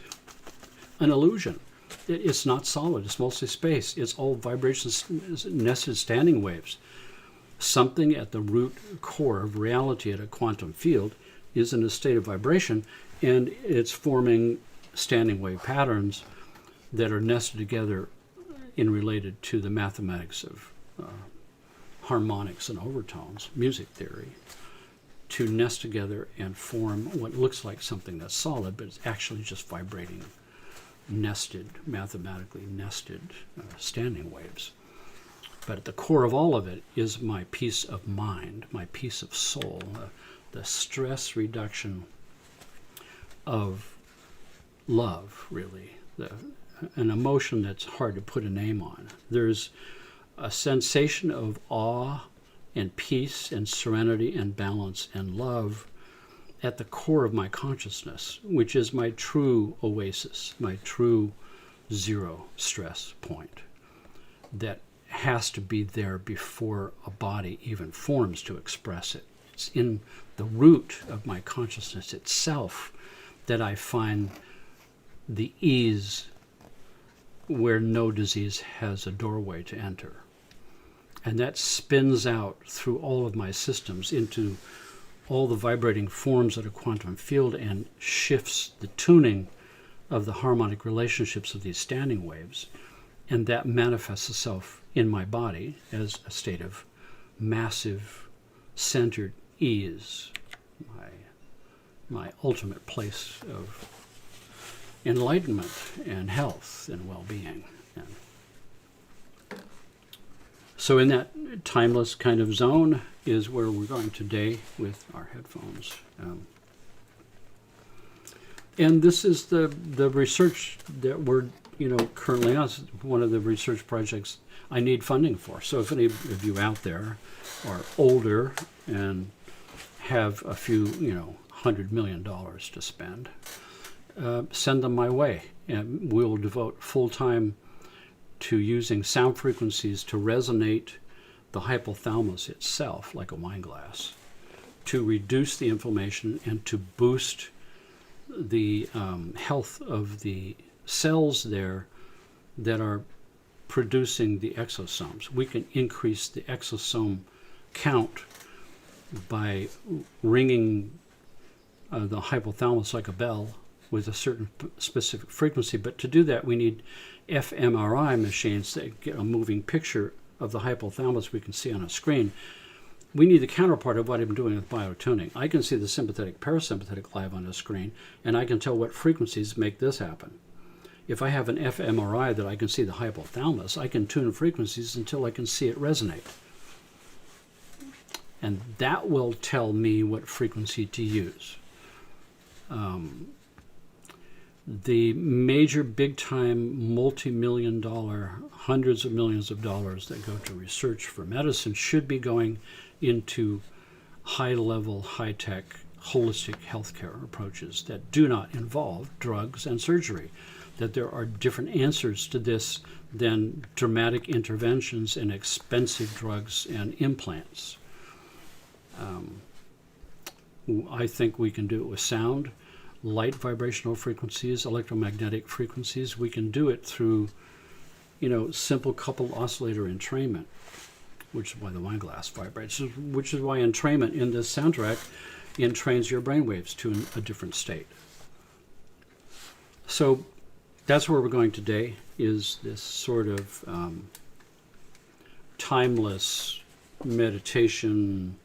A: an illusion. It's not solid. It's mostly space. It's all vibrations, nested standing waves. Something at the root core of reality at a quantum field is in a state of vibration, and it's forming standing wave patterns that are nested together in related to the mathematics of harmonics and overtones, music theory, to nest together and form what looks like something that's solid, but it's actually just vibrating, nested, mathematically nested standing waves. But at the core of all of it is my peace of mind, my peace of soul, the stress reduction of love, really, an emotion that's hard to put a name on. There's a sensation of awe and peace and serenity and balance and love at the core of my consciousness, which is my true oasis, my true zero stress point. that has to be there before a body even forms to express it. It's in the root of my consciousness itself that I find the ease where no disease has a doorway to enter. And that spins out through all of my systems into all the vibrating forms of a quantum field and shifts the tuning of the harmonic relationships of these standing waves. And that manifests itself in my body as a state of massive, centered ease, my ultimate place of enlightenment and health and well-being. And so in that timeless kind of zone is where we're going today with our headphones. And this is the research that we're currently on. It's one of the research projects I need funding for. So if any of you out there are older and have a few, $100 million to spend, send them my way. And we'll devote full time to using sound frequencies to resonate the hypothalamus itself like a wine glass, to reduce the inflammation and to boost the health of the cells there that are producing the exosomes. We can increase the exosome count by ringing the hypothalamus like a bell with a certain specific frequency. But to do that, we need fMRI machines that get a moving picture of the hypothalamus we can see on a screen. We need the counterpart of what I'm doing with biotuning. I can see the sympathetic, parasympathetic live on a screen, and I can tell what frequencies make this happen. If I have an fMRI that I can see the hypothalamus, I can tune frequencies until I can see it resonate. And that will tell me what frequency to use. The major big-time multi-million-dollar, hundreds of millions of dollars that go to research for medicine should be going into high-level, high-tech, holistic healthcare approaches that do not involve drugs and surgery, that there are different answers to this than dramatic interventions and expensive drugs and implants. I think we can do it with sound, light vibrational frequencies, electromagnetic frequencies. We can do it through, simple coupled oscillator entrainment, which is why the wine glass vibrates, which is why entrainment in this soundtrack entrains your brainwaves to a different state. So that's where we're going today, is this sort of timeless meditation,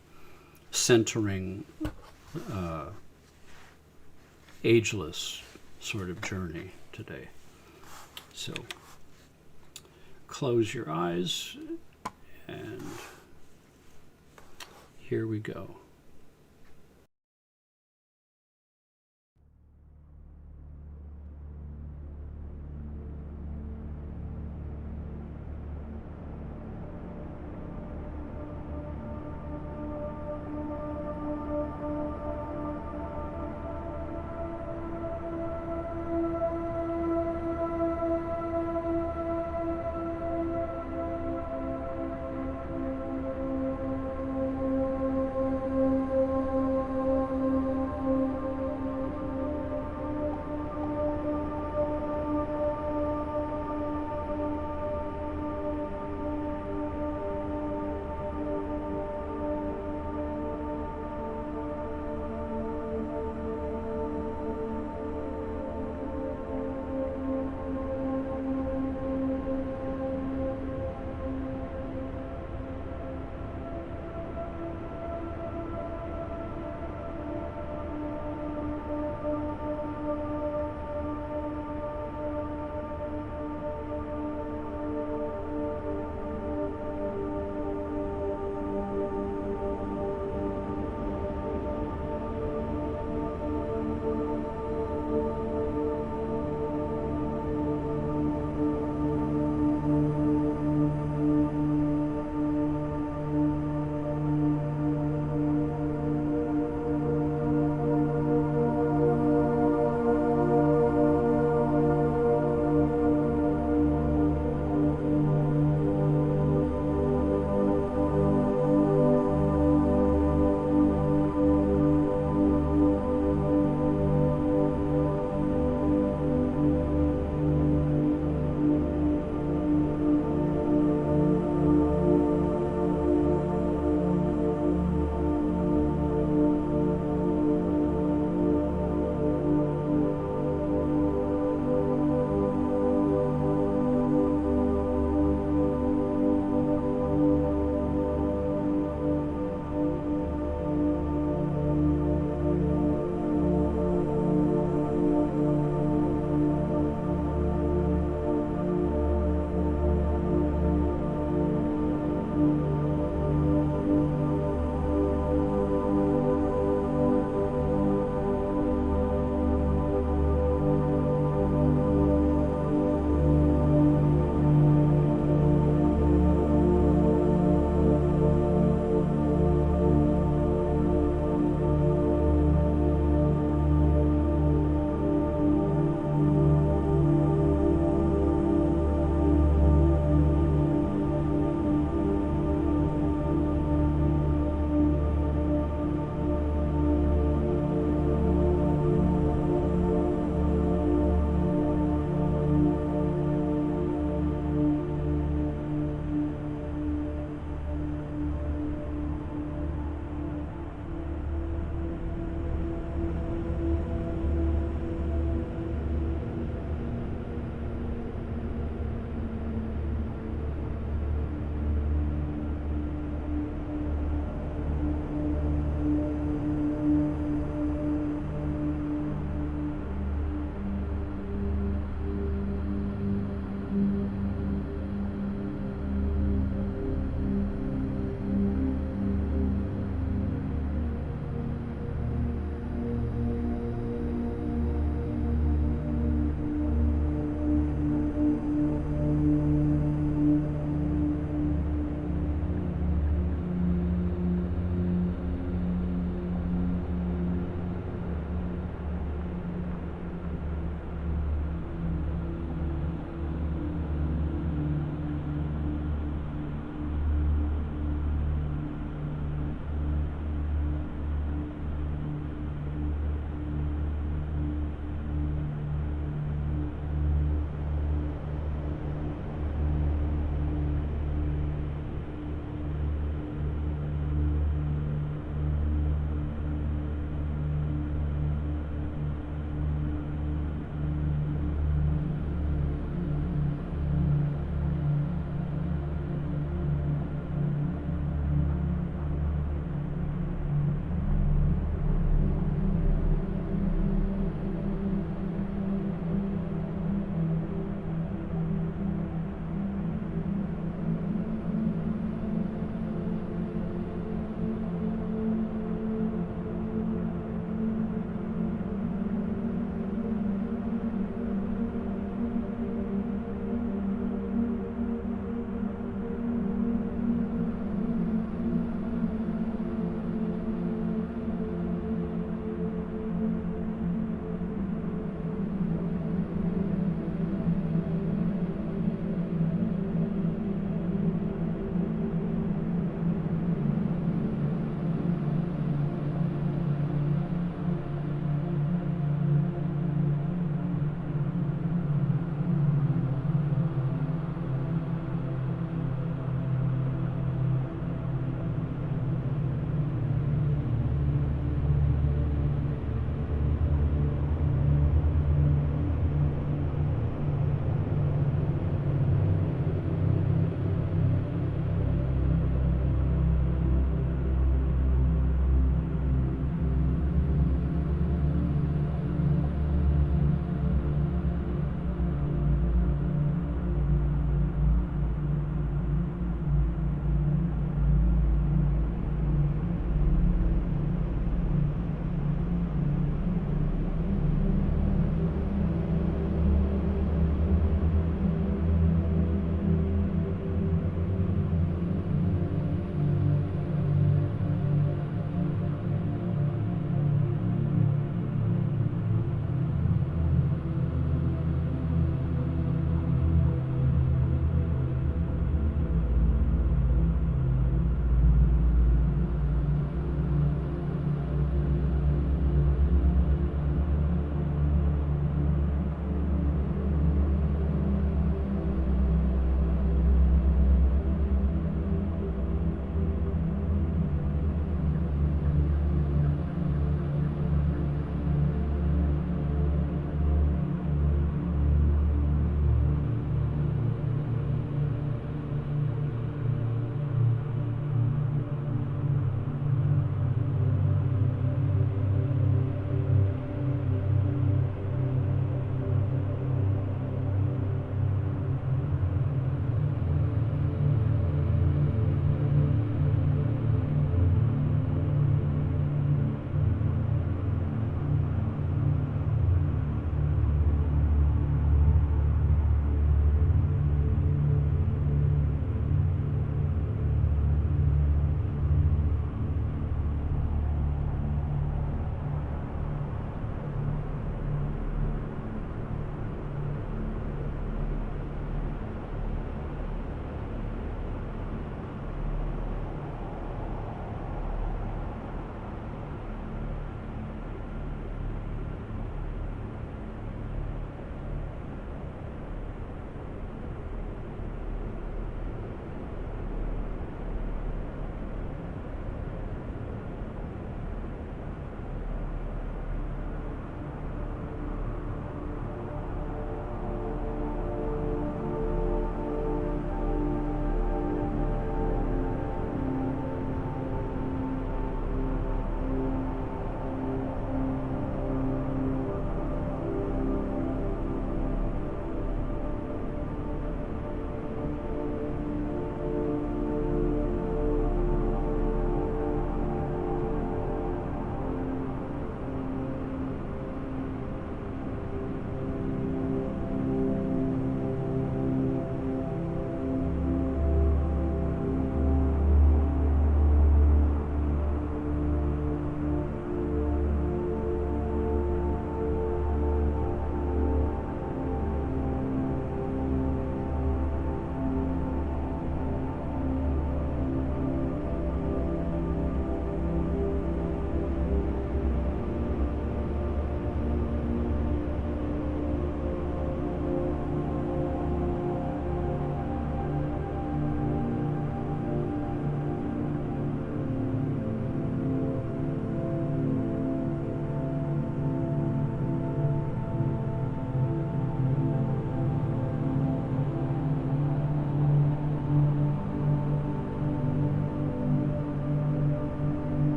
A: centering, ageless sort of journey today. So close your eyes, and here we go.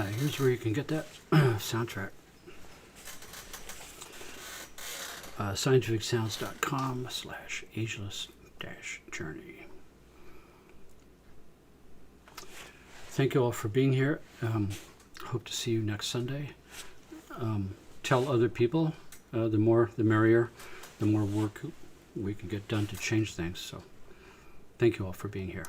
A: Here's where you can get that soundtrack. scientificsounds.com/ageless-journey. Thank you all for being here. Hope to see you next Sunday. Tell other people. The more, the merrier. The more work we can get done to change things. So thank you all for being here.